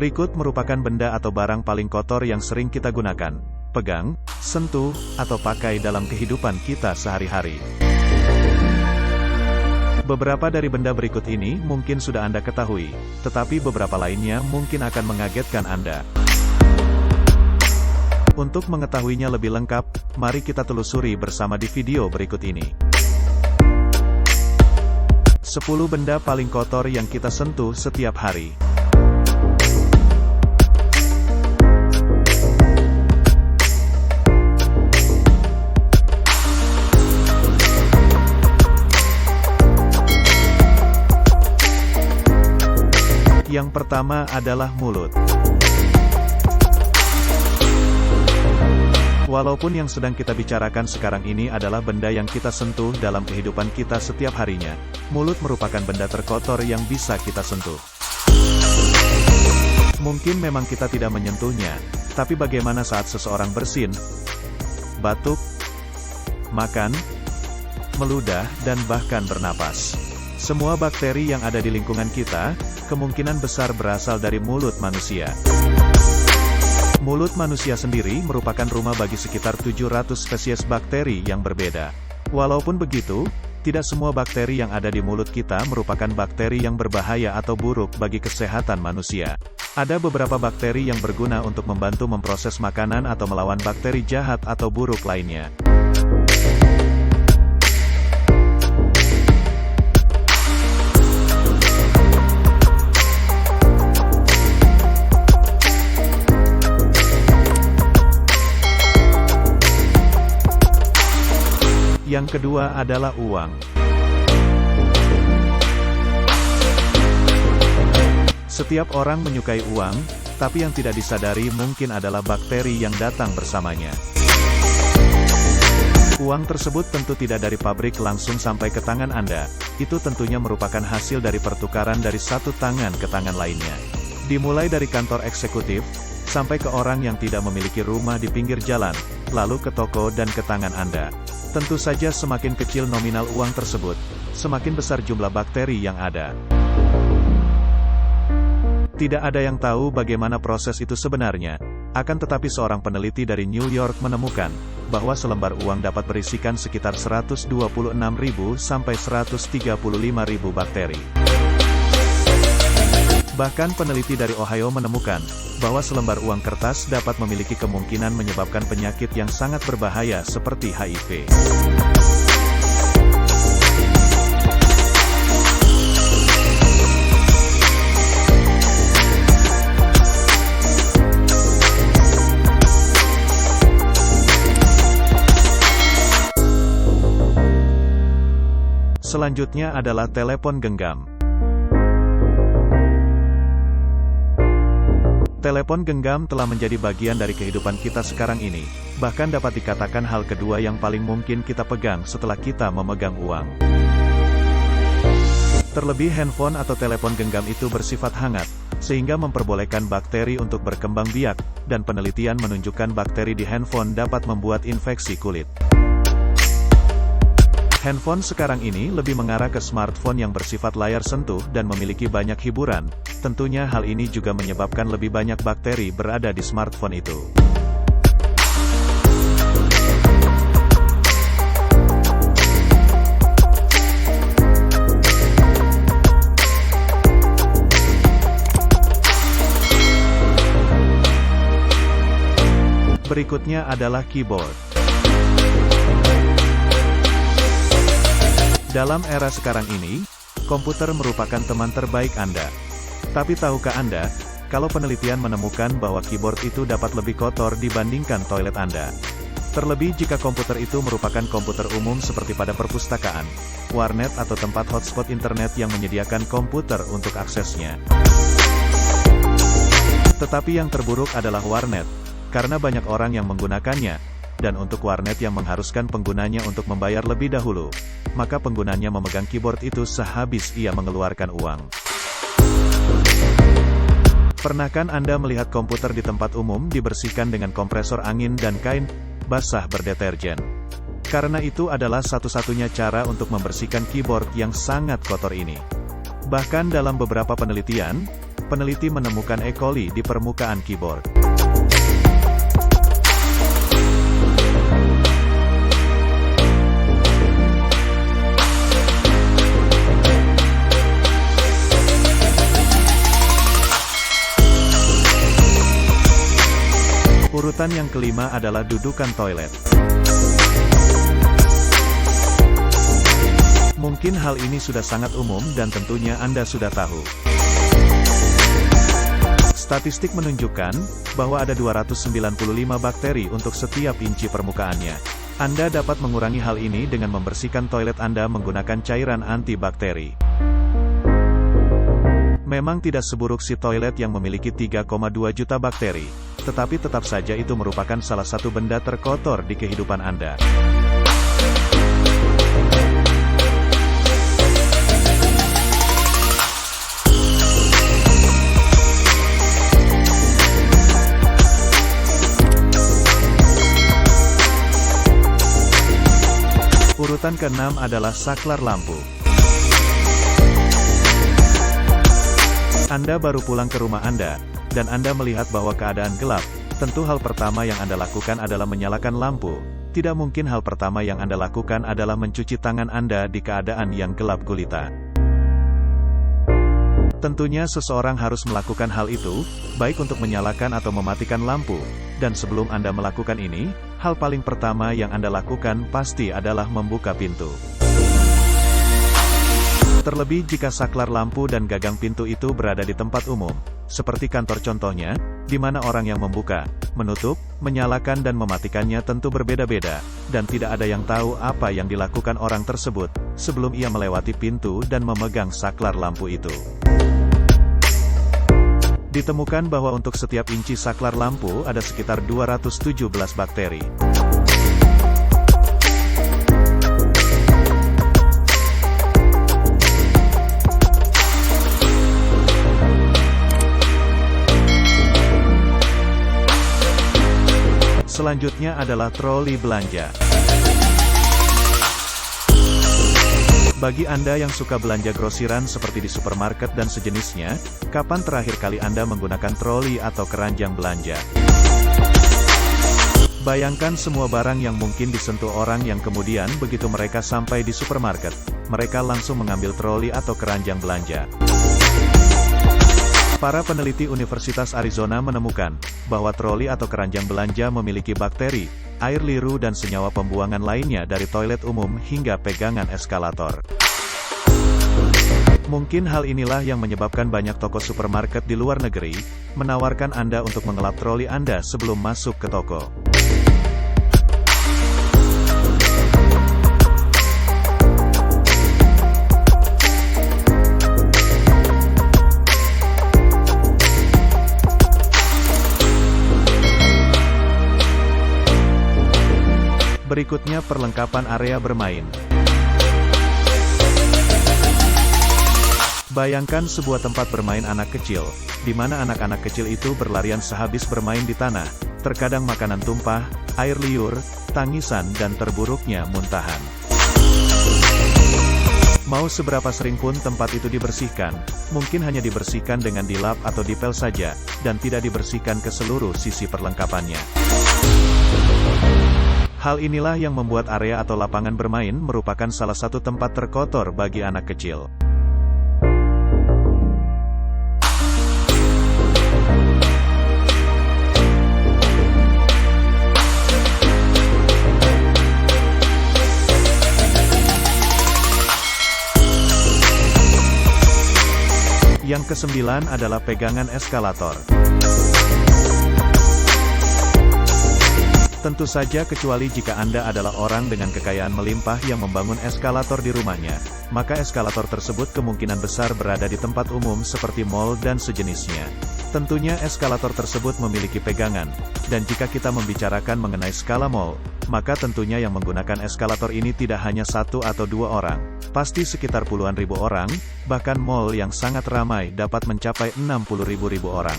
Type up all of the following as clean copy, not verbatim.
Berikut merupakan benda atau barang paling kotor yang sering kita gunakan, pegang, sentuh, atau pakai dalam kehidupan kita sehari-hari. Beberapa dari benda berikut ini mungkin sudah Anda ketahui, tetapi beberapa lainnya mungkin akan mengagetkan Anda. Untuk mengetahuinya lebih lengkap, mari kita telusuri bersama di video berikut ini. 10 benda paling kotor yang kita sentuh setiap hari. Yang pertama adalah mulut. Walaupun yang sedang kita bicarakan sekarang ini adalah benda yang kita sentuh dalam kehidupan kita setiap harinya, mulut merupakan benda terkotor yang bisa kita sentuh. Mungkin memang kita tidak menyentuhnya, tapi bagaimana saat seseorang bersin, batuk, makan, meludah, dan bahkan bernapas? Semua bakteri yang ada di lingkungan kita, kemungkinan besar berasal dari mulut manusia. Mulut manusia sendiri merupakan rumah bagi sekitar 700 spesies bakteri yang berbeda. Walaupun begitu, tidak semua bakteri yang ada di mulut kita merupakan bakteri yang berbahaya atau buruk bagi kesehatan manusia. Ada beberapa bakteri yang berguna untuk membantu memproses makanan atau melawan bakteri jahat atau buruk lainnya. Yang kedua adalah uang. Setiap orang menyukai uang, tapi yang tidak disadari mungkin adalah bakteri yang datang bersamanya. Uang tersebut tentu tidak dari pabrik langsung sampai ke tangan Anda, itu tentunya merupakan hasil dari pertukaran dari satu tangan ke tangan lainnya. Dimulai dari kantor eksekutif, sampai ke orang yang tidak memiliki rumah di pinggir jalan, lalu ke toko dan ke tangan Anda. Tentu saja semakin kecil nominal uang tersebut, semakin besar jumlah bakteri yang ada. Tidak ada yang tahu bagaimana proses itu sebenarnya, akan tetapi seorang peneliti dari New York menemukan, bahwa selembar uang dapat berisikan sekitar 126.000 sampai 135.000 bakteri. Bahkan peneliti dari Ohio menemukan, bahwa selembar uang kertas dapat memiliki kemungkinan menyebabkan penyakit yang sangat berbahaya seperti HIV. Selanjutnya adalah telepon genggam. Telepon genggam telah menjadi bagian dari kehidupan kita sekarang ini, bahkan dapat dikatakan hal kedua yang paling mungkin kita pegang setelah kita memegang uang. Terlebih handphone atau telepon genggam itu bersifat hangat, sehingga memperbolehkan bakteri untuk berkembang biak, dan penelitian menunjukkan bakteri di handphone dapat membuat infeksi kulit. Handphone sekarang ini lebih mengarah ke smartphone yang bersifat layar sentuh dan memiliki banyak hiburan. Tentunya hal ini juga menyebabkan lebih banyak bakteri berada di smartphone itu. Berikutnya adalah keyboard. Dalam era sekarang ini, komputer merupakan teman terbaik Anda. Tapi tahukah Anda, kalau penelitian menemukan bahwa keyboard itu dapat lebih kotor dibandingkan toilet Anda? Terlebih jika komputer itu merupakan komputer umum seperti pada perpustakaan, warnet atau tempat hotspot internet yang menyediakan komputer untuk aksesnya. Tetapi yang terburuk adalah warnet, karena banyak orang yang menggunakannya, dan untuk warnet yang mengharuskan penggunanya untuk membayar lebih dahulu, maka penggunanya memegang keyboard itu sehabis ia mengeluarkan uang. Pernahkah Anda melihat komputer di tempat umum dibersihkan dengan kompresor angin dan kain basah berdeterjen? Karena itu adalah satu-satunya cara untuk membersihkan keyboard yang sangat kotor ini. Bahkan dalam beberapa penelitian, peneliti menemukan E. coli di permukaan keyboard. Urutan yang kelima adalah dudukan toilet. Mungkin hal ini sudah sangat umum dan tentunya Anda sudah tahu. Statistik menunjukkan bahwa ada 295 bakteri untuk setiap inci permukaannya. Anda dapat mengurangi hal ini dengan membersihkan toilet Anda menggunakan cairan antibakteri. Memang tidak seburuk si toilet yang memiliki 3,2 juta bakteri, tetapi tetap saja itu merupakan salah satu benda terkotor di kehidupan Anda. Urutan ke-6 adalah saklar lampu. Anda baru pulang ke rumah Anda, dan Anda melihat bahwa keadaan gelap. Tentu hal pertama yang Anda lakukan adalah menyalakan lampu. Tidak mungkin hal pertama yang Anda lakukan adalah mencuci tangan Anda di keadaan yang gelap gulita. Tentunya seseorang harus melakukan hal itu, baik untuk menyalakan atau mematikan lampu. Dan sebelum Anda melakukan ini, hal paling pertama yang Anda lakukan pasti adalah membuka pintu. Terlebih jika saklar lampu dan gagang pintu itu berada di tempat umum, seperti kantor contohnya, di mana orang yang membuka, menutup, menyalakan dan mematikannya tentu berbeda-beda, dan tidak ada yang tahu apa yang dilakukan orang tersebut, sebelum ia melewati pintu dan memegang saklar lampu itu. Ditemukan bahwa untuk setiap inci saklar lampu ada sekitar 217 bakteri. Selanjutnya adalah troli belanja. Bagi Anda yang suka belanja grosiran seperti di supermarket dan sejenisnya, kapan terakhir kali Anda menggunakan troli atau keranjang belanja? Bayangkan semua barang yang mungkin disentuh orang yang kemudian begitu mereka sampai di supermarket, mereka langsung mengambil troli atau keranjang belanja. Para peneliti Universitas Arizona menemukan bahwa troli atau keranjang belanja memiliki bakteri, air liru dan senyawa pembuangan lainnya dari toilet umum hingga pegangan eskalator. Mungkin hal inilah yang menyebabkan banyak toko supermarket di luar negeri menawarkan Anda untuk mengelap troli Anda sebelum masuk ke toko. Berikutnya perlengkapan area bermain. Bayangkan sebuah tempat bermain anak kecil, di mana anak-anak kecil itu berlarian sehabis bermain di tanah, terkadang makanan tumpah, air liur, tangisan dan terburuknya muntahan. Mau seberapa sering pun tempat itu dibersihkan, mungkin hanya dibersihkan dengan dilap atau dipel saja, dan tidak dibersihkan ke seluruh sisi perlengkapannya. Hal inilah yang membuat area atau lapangan bermain merupakan salah satu tempat terkotor bagi anak kecil. Yang ke-9 adalah pegangan eskalator. Tentu saja kecuali jika Anda adalah orang dengan kekayaan melimpah yang membangun eskalator di rumahnya, maka eskalator tersebut kemungkinan besar berada di tempat umum seperti mal dan sejenisnya. Tentunya eskalator tersebut memiliki pegangan, dan jika kita membicarakan mengenai skala mal, maka tentunya yang menggunakan eskalator ini tidak hanya satu atau dua orang, pasti sekitar puluhan ribu orang, bahkan mal yang sangat ramai dapat mencapai 60.000 orang.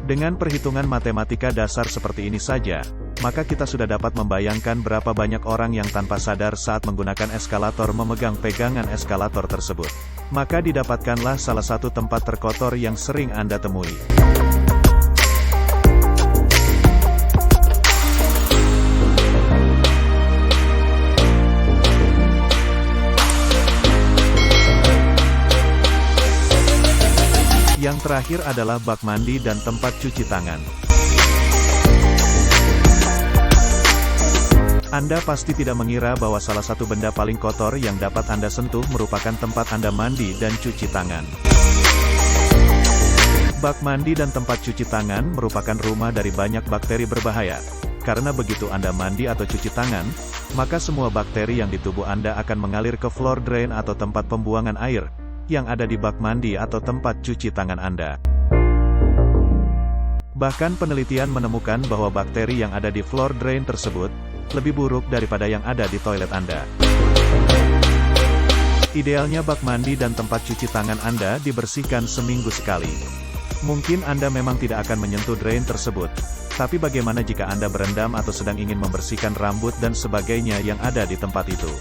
Dengan perhitungan matematika dasar seperti ini saja, maka kita sudah dapat membayangkan berapa banyak orang yang tanpa sadar saat menggunakan eskalator memegang pegangan eskalator tersebut. Maka didapatkanlah salah satu tempat terkotor yang sering Anda temui. Yang terakhir adalah bak mandi dan tempat cuci tangan. Anda pasti tidak mengira bahwa salah satu benda paling kotor yang dapat Anda sentuh merupakan tempat Anda mandi dan cuci tangan. Bak mandi dan tempat cuci tangan merupakan rumah dari banyak bakteri berbahaya. Karena begitu Anda mandi atau cuci tangan, maka semua bakteri yang di tubuh Anda akan mengalir ke floor drain atau tempat pembuangan air yang ada di bak mandi atau tempat cuci tangan Anda. Bahkan penelitian menemukan bahwa bakteri yang ada di floor drain tersebut lebih buruk daripada yang ada di toilet Anda. Idealnya bak mandi dan tempat cuci tangan Anda dibersihkan seminggu sekali. Mungkin Anda memang tidak akan menyentuh drain tersebut, tapi bagaimana jika Anda berendam atau sedang ingin membersihkan rambut dan sebagainya yang ada di tempat itu?